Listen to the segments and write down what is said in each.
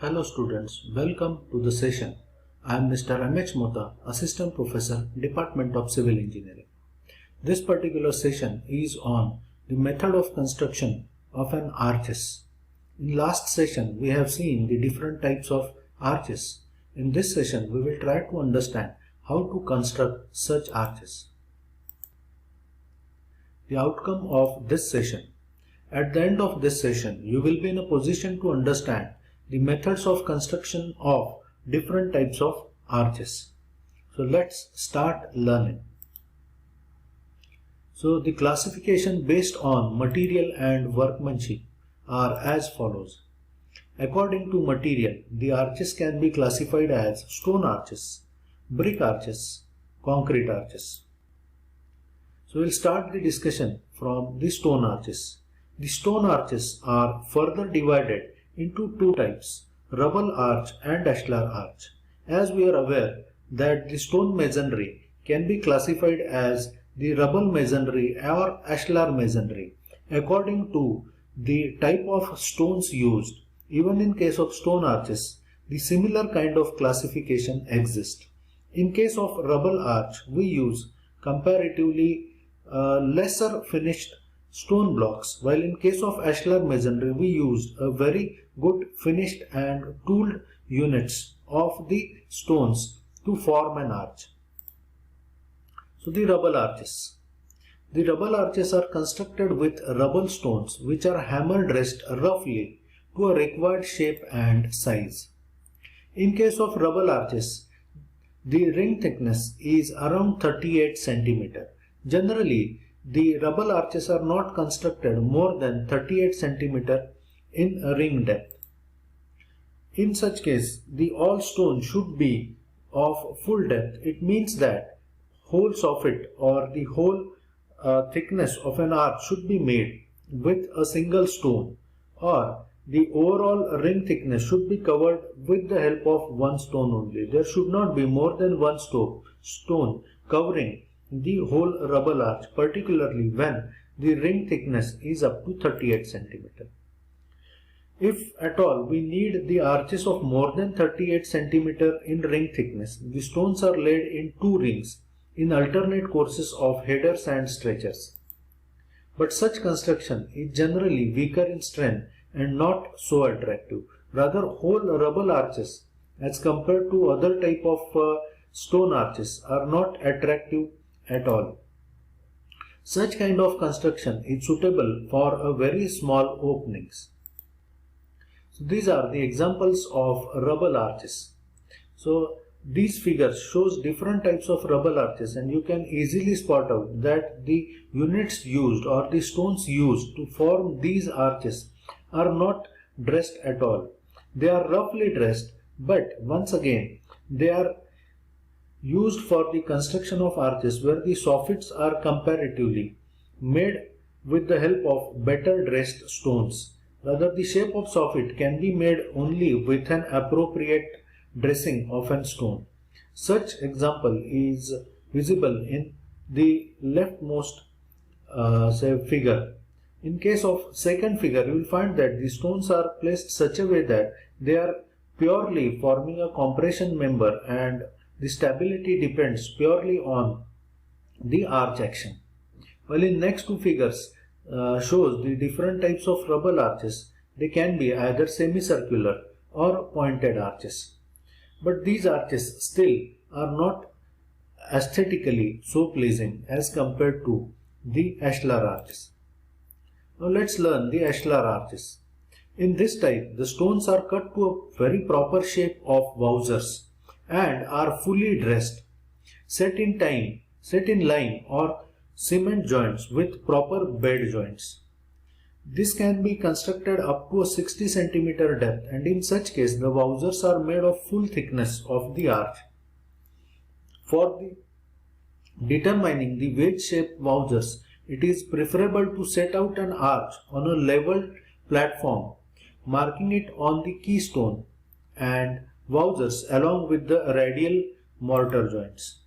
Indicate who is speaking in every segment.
Speaker 1: Hello students, welcome to the session. I am Mr. M.H. Mota, Assistant Professor, Department of Civil Engineering. This particular session is on the method of construction of an arches. In last session, we have seen the different types of arches. In this session, we will try to understand how to construct such arches. The outcome of this session. At the end of this session, you will be in a position to understand the methods of construction of different types of arches. So let's start learning. So the classification based on material and workmanship are as follows. According to material, the arches can be classified as stone arches, brick arches, concrete arches. So we'll start the discussion from the stone arches. The stone arches are further divided into two types, rubble arch and ashlar arch. As we are aware that the stone masonry can be classified as the rubble masonry or ashlar masonry according to the type of stones used. Even in case of stone arches, the similar kind of classification exists. In case of rubble arch, we use comparatively lesser finished stone blocks, while in case of ashlar masonry we used a very good finished and tooled units of the stones to form an arch. So the rubble arches. The rubble arches are constructed with rubble stones which are hammer dressed roughly to a required shape and size. In case of rubble arches, the ring thickness is around 38 cm. Generally, the rubble arches are not constructed more than 38 cm in ring depth. In such case, the all stone should be of full depth. It means that holes of it or the whole thickness of an arch should be made with a single stone, or the overall ring thickness should be covered with the help of one stone only. There should not be more than one stone covering the whole rubble arch, particularly when the ring thickness is up to 38 cm. If at all we need the arches of more than 38 cm in ring thickness, the stones are laid in two rings in alternate courses of headers and stretchers. But such construction is generally weaker in strength and not so attractive. Rather, whole rubble arches as compared to other type of stone arches are not attractive at all. Such kind of construction is suitable for a very small openings. So these are the examples of rubble arches. So these figures shows different types of rubble arches, and you can easily spot out that the units used or the stones used to form these arches are not dressed at all. They are roughly dressed, but once again they are used for the construction of arches where the soffits are comparatively made with the help of better dressed stones. Rather, the shape of soffit can be made only with an appropriate dressing of an stone. Such example is visible in the leftmost figure. In case of second figure, you will find that the stones are placed such a way that they are purely forming a compression member, and the stability depends purely on the arch action. While in next two figures shows the different types of rubble arches. They can be either semicircular or pointed arches. But these arches still are not aesthetically so pleasing as compared to the ashlar arches. Now let's learn the ashlar arches. In this type, the stones are cut to a very proper shape of wowsers and are fully dressed, set in line or cement joints with proper bed joints. This can be constructed up to a 60 cm depth, and in such case the wowsers are made of full thickness of the arch. For determining the wedge shaped wowsers, it is preferable to set out an arch on a level platform, marking it on the keystone and wowsers along with the radial mortar joints.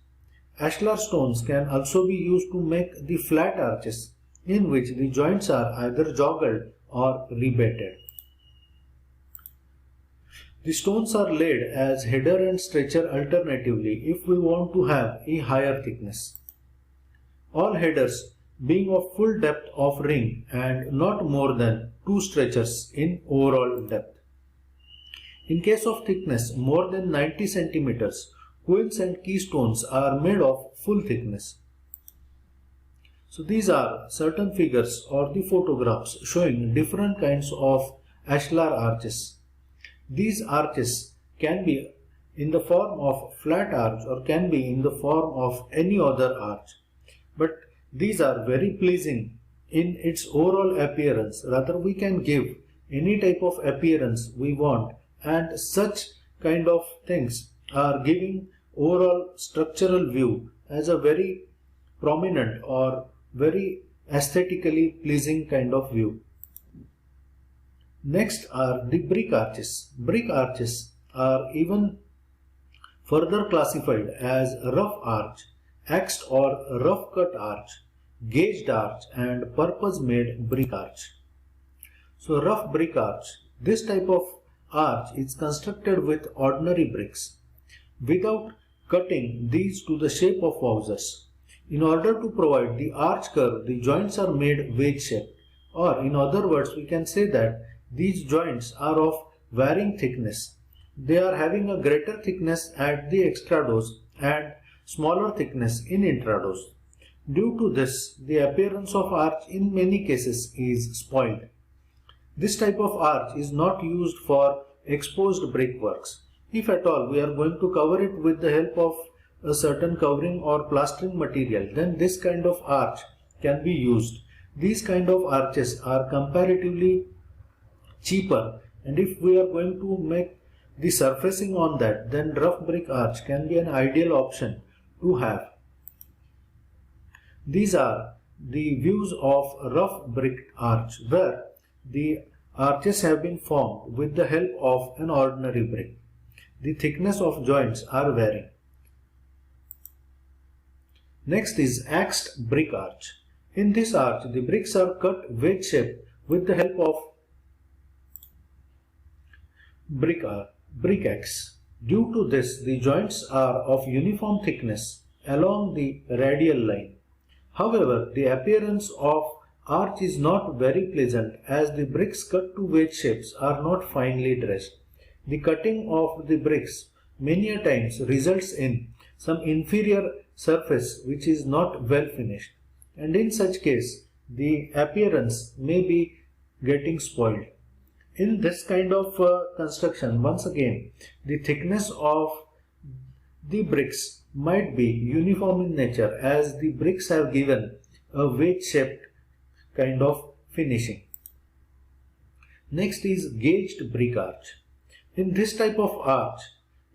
Speaker 1: Ashlar stones can also be used to make the flat arches in which the joints are either joggled or rebated. The stones are laid as header and stretcher alternatively if we want to have a higher thickness. All headers being of full depth of ring and not more than 2 stretchers in overall depth. In case of thickness more than 90 centimeters, quills and keystones are made of full thickness. So these are certain figures or the photographs showing different kinds of ashlar arches. These arches can be in the form of flat arch or can be in the form of any other arch. But these are very pleasing in its overall appearance. Rather, we can give any type of appearance we want, and such kind of things are giving overall structural view as a very prominent or very aesthetically pleasing kind of view. Next are the brick arches. Brick arches are even further classified as rough arch, axed or rough cut arch, gauged arch and purpose made brick arch. So rough brick arch, this type of arch is constructed with ordinary bricks without cutting these to the shape of wowsers. In order to provide the arch curve, the joints are made wedge shaped, or in other words we can say that these joints are of varying thickness. They are having a greater thickness at the extrados and smaller thickness in intrados. Due to this, the appearance of arch in many cases is spoiled. This type of arch is not used for exposed brickworks. If at all we are going to cover it with the help of a certain covering or plastering material, then this kind of arch can be used. These kind of arches are comparatively cheaper, and if we are going to make the surfacing on that, then rough brick arch can be an ideal option to have. These are the views of rough brick arch where the arches have been formed with the help of an ordinary brick. The thickness of joints are varying. Next is axed brick arch. In this arch, the bricks are cut wedge shaped with the help of brick axe. Due to this, the joints are of uniform thickness along the radial line. However, the appearance of arch is not very pleasant as the bricks cut to wedge shapes are not finely dressed. The cutting of the bricks many a times results in some inferior surface which is not well finished, and in such case the appearance may be getting spoiled. In this kind of construction, once again the thickness of the bricks might be uniform in nature as the bricks have given a wedge shaped kind of finishing. Next is gauged brick arch. In this type of arch,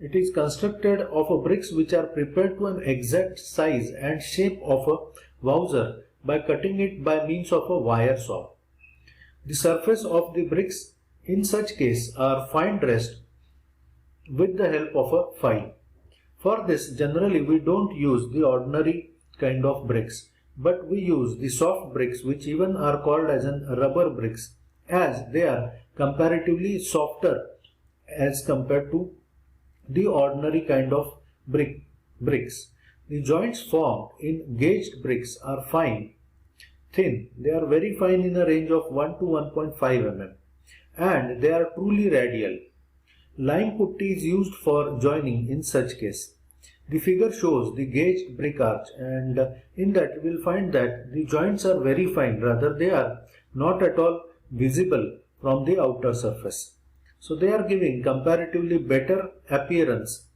Speaker 1: it is constructed of bricks which are prepared to an exact size and shape of a wowser by cutting it by means of a wire saw. The surface of the bricks in such case are fine dressed with the help of a file. For this, generally we don't use the ordinary kind of bricks, but we use the soft bricks, which even are called as an rubber bricks, as they are comparatively softer as compared to the ordinary kind of bricks. The joints formed in gauged bricks are fine, thin. They are very fine in a range of 1 to 1.5 mm, and they are truly radial. Lime putty is used for joining in such case. The figure shows the gauged brick arch, and in that you will find that the joints are very fine, rather they are not at all visible from the outer surface. So they are giving comparatively better appearance.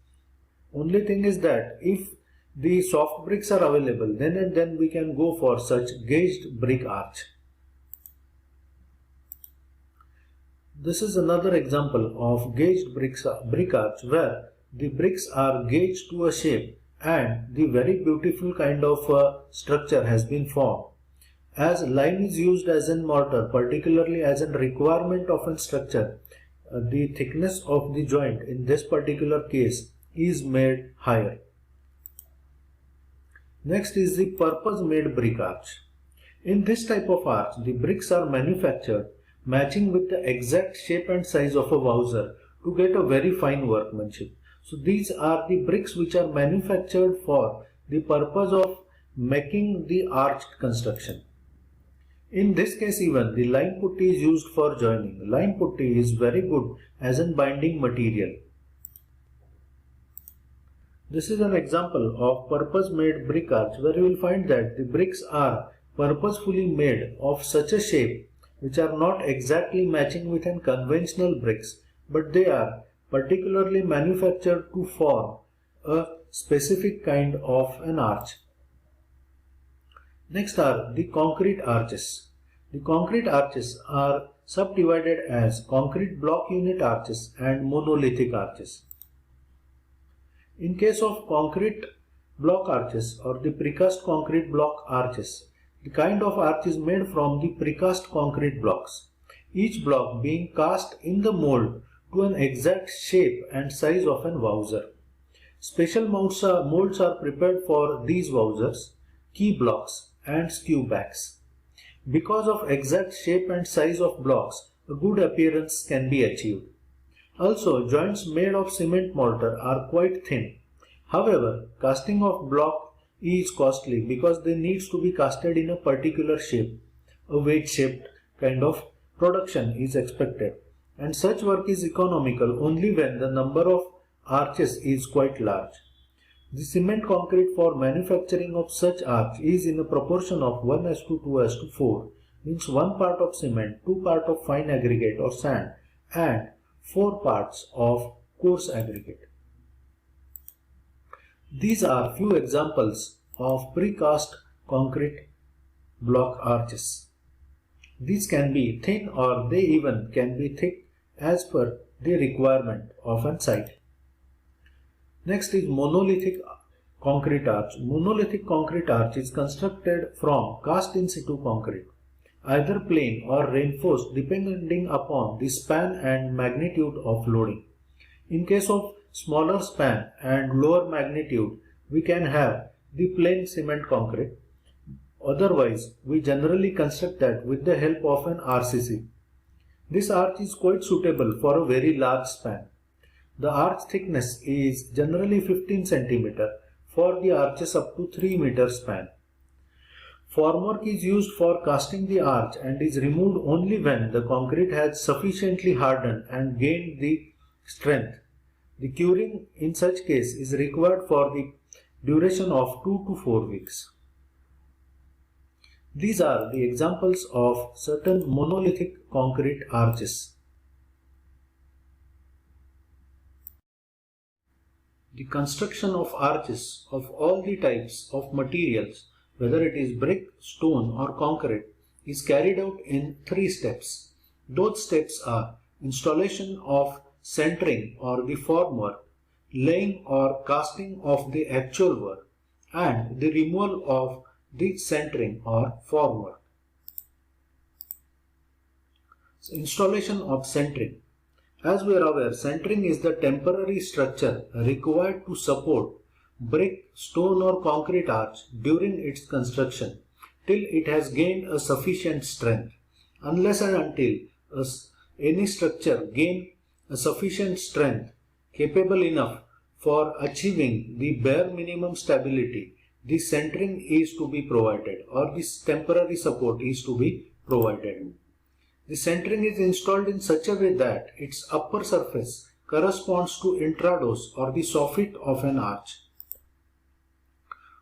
Speaker 1: Only thing is that if the soft bricks are available, then and then we can go for such gauged brick arch. This is another example of gauged brick arch where the bricks are gauged to a shape and the very beautiful kind of structure has been formed. As lime is used as in mortar, particularly as a requirement of a structure, the thickness of the joint in this particular case is made higher. Next is the purpose made brick arch. In this type of arch, the bricks are manufactured matching with the exact shape and size of a wowser to get a very fine workmanship. So these are the bricks which are manufactured for the purpose of making the arched construction. In this case even the lime putty is used for joining. Lime putty is very good as a binding material. This is an example of purpose-made brick arch where you will find that the bricks are purposefully made of such a shape which are not exactly matching with an conventional bricks, but they are particularly manufactured to form a specific kind of an arch. Next are the concrete arches. The concrete arches are subdivided as concrete block unit arches and monolithic arches. In case of concrete block arches or the precast concrete block arches, the kind of arch is made from the precast concrete blocks, each block being cast in the mold to an exact shape and size of an wowzer. Special molds are prepared for these wowzers, key blocks and skew backs. Because of exact shape and size of blocks, a good appearance can be achieved. Also, joints made of cement mortar are quite thin. However, casting of block is costly because they need to be casted in a particular shape. A wedge shaped kind of production is expected, and such work is economical only when the number of arches is quite large. The cement concrete for manufacturing of such arch is in a proportion of 1:2:4, means 1 part of cement, 2 parts of fine aggregate or sand and 4 parts of coarse aggregate. These are few examples of precast concrete block arches. These can be thin or they even can be thick as per the requirement of a site. Next is monolithic concrete arch. Monolithic concrete arch is constructed from cast in situ concrete, either plain or reinforced depending upon the span and magnitude of loading. In case of smaller span and lower magnitude, we can have the plain cement concrete. Otherwise, we generally construct that with the help of an RCC. This arch is quite suitable for a very large span. The arch thickness is generally 15 cm for the arches up to 3 meter span. Formwork is used for casting the arch and is removed only when the concrete has sufficiently hardened and gained the strength. The curing in such case is required for the duration of 2 to 4 weeks. These are the examples of certain monolithic concrete arches. The construction of arches of all the types of materials, whether it is brick, stone or concrete, is carried out in 3 steps. Those steps are installation of centering or the formwork, laying or casting of the actual work, and the removal of the centering or formwork. So, installation of centering. As we are aware, centering is the temporary structure required to support brick, stone or concrete arch during its construction till it has gained a sufficient strength. Unless and until any structure gain a sufficient strength capable enough for achieving the bare minimum stability, the centering is to be provided or this temporary support is to be provided. The centering is installed in such a way that its upper surface corresponds to intrados or the soffit of an arch.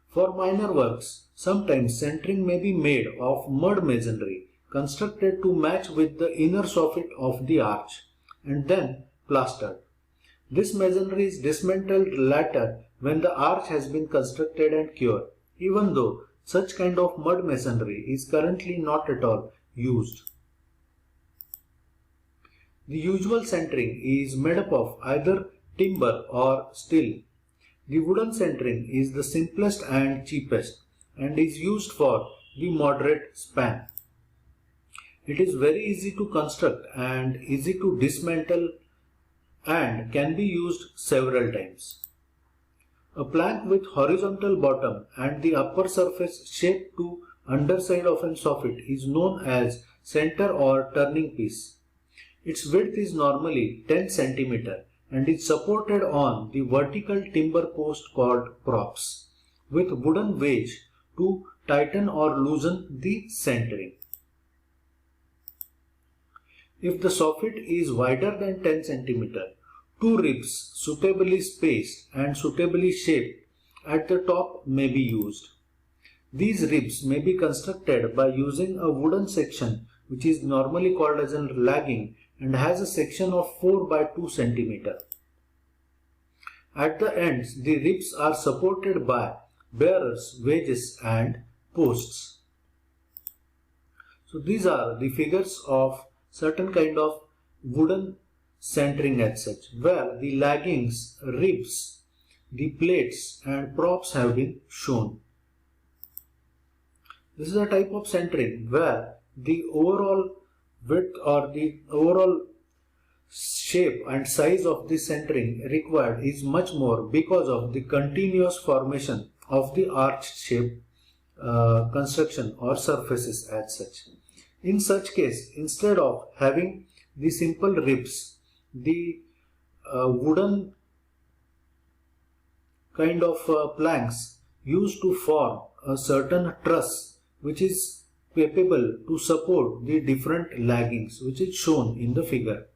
Speaker 1: For minor works, sometimes centering may be made of mud masonry constructed to match with the inner soffit of the arch and then plastered. This masonry is dismantled later when the arch has been constructed and cured, even though such kind of mud masonry is currently not at all used. The usual centering is made up of either timber or steel. The wooden centering is the simplest and cheapest and is used for the moderate span. It is very easy to construct and easy to dismantle and can be used several times. A plank with horizontal bottom and the upper surface shaped to underside of an soffit is known as center or turning piece. Its width is normally 10 cm and is supported on the vertical timber post called props with wooden wedge to tighten or loosen the centering. If the soffit is wider than 10 cm, two ribs suitably spaced and suitably shaped at the top may be used. These ribs may be constructed by using a wooden section which is normally called as a lagging and has a section of 4 by 2 cm. At the ends, the ribs are supported by bearers, wedges and posts. So these are the figures of certain kind of wooden centering as such, where the laggings, ribs, the plates and props have been shown. This is a type of centering where the overall width or the overall shape and size of the centering required is much more because of the continuous formation of the arch shape construction or surfaces as such. In such case, instead of having the simple ribs, the wooden kind of planks used to form a certain truss which is capable to support the different laggings which is shown in the figure.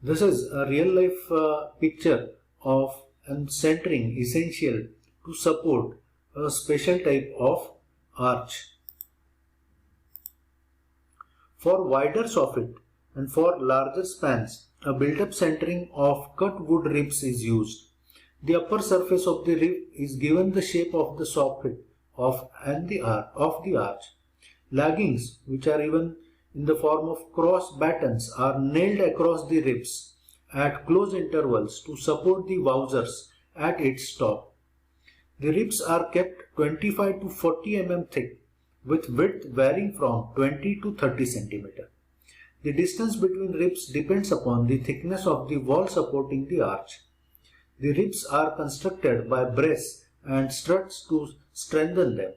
Speaker 1: This is a real life picture of centering essential to support a special type of arch. For wider soffit and for larger spans, a built-up centering of cut wood ribs is used. The upper surface of the rib is given the shape of the soffit of the arch. Laggings, which are even in the form of cross battens, are nailed across the ribs at close intervals to support the wowsers at its top. The ribs are kept 25 to 40 mm thick, with width varying from 20 to 30 cm. The distance between ribs depends upon the thickness of the wall supporting the arch. The ribs are constructed by brace and struts to strengthen them.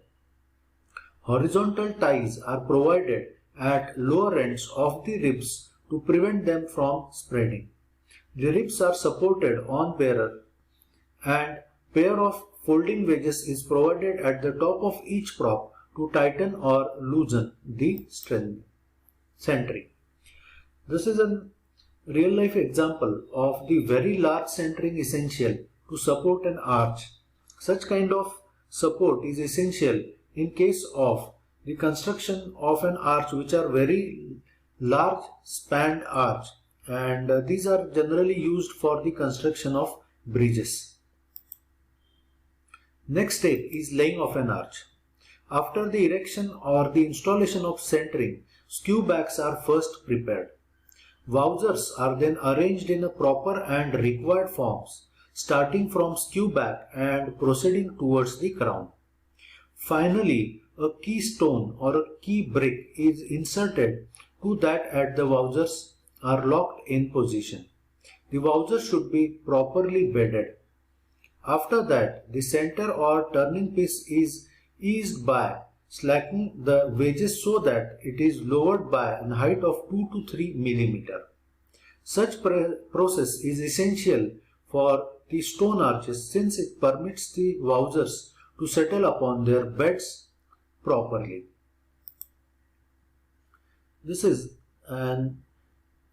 Speaker 1: Horizontal ties are provided at lower ends of the ribs to prevent them from spreading. The ribs are supported on bearer and pair of folding wedges is provided at the top of each prop to tighten or loosen the centering. This is a real life example of the very large centering essential to support an arch. Such kind of support is essential in case of the construction of an arch which are very large spanned arch, and these are generally used for the construction of bridges. Next step is laying of an arch. After the erection or the installation of centering, skew backs are first prepared. Wowsers are then arranged in a proper and required forms, starting from skew back and proceeding towards the crown. Finally, a keystone or a key brick is inserted to that at the wowsers are locked in position. The wowsers should be properly bedded. After that, the center or turning piece is eased by slackening the wedges so that it is lowered by a height of 2 to 3 mm. Such process is essential for the stone arches since it permits the wowsers to settle upon their beds properly. This is an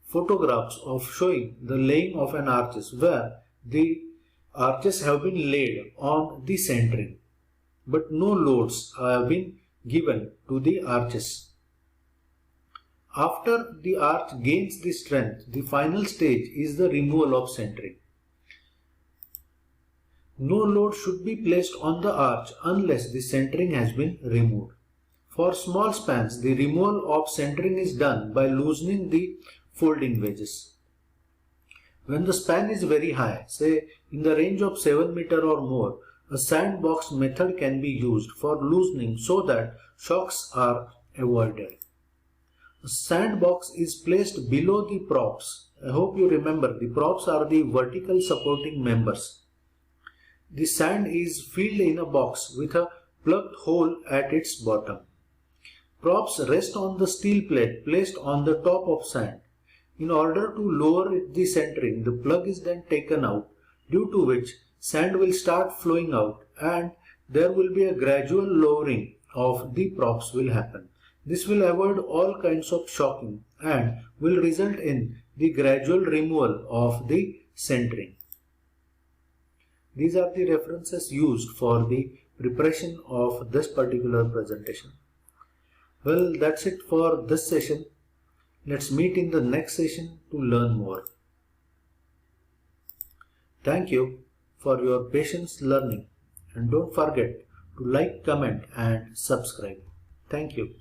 Speaker 1: photographs of showing the laying of an arches where the arches have been laid on the centering, but no loads have been given to the arches. After the arch gains the strength, the final stage is the removal of centering. No load should be placed on the arch unless the centering has been removed. For small spans, the removal of centering is done by loosening the folding wedges. When the span is very high, say in the range of 7 meter or more, a sandbox method can be used for loosening so that shocks are avoided. A sandbox is placed below the props. I hope you remember the props are the vertical supporting members. The sand is filled in a box with a plugged hole at its bottom. Props rest on the steel plate placed on the top of sand. In order to lower the centering, the plug is then taken out, due to which sand will start flowing out and there will be a gradual lowering of the props will happen. This will avoid all kinds of shocking and will result in the gradual removal of the centering. These are the references used for the preparation of this particular presentation. Well, that's it for this session. Let's meet in the next session to learn more. Thank you for your patience learning, and don't forget to like, comment and subscribe. Thank you.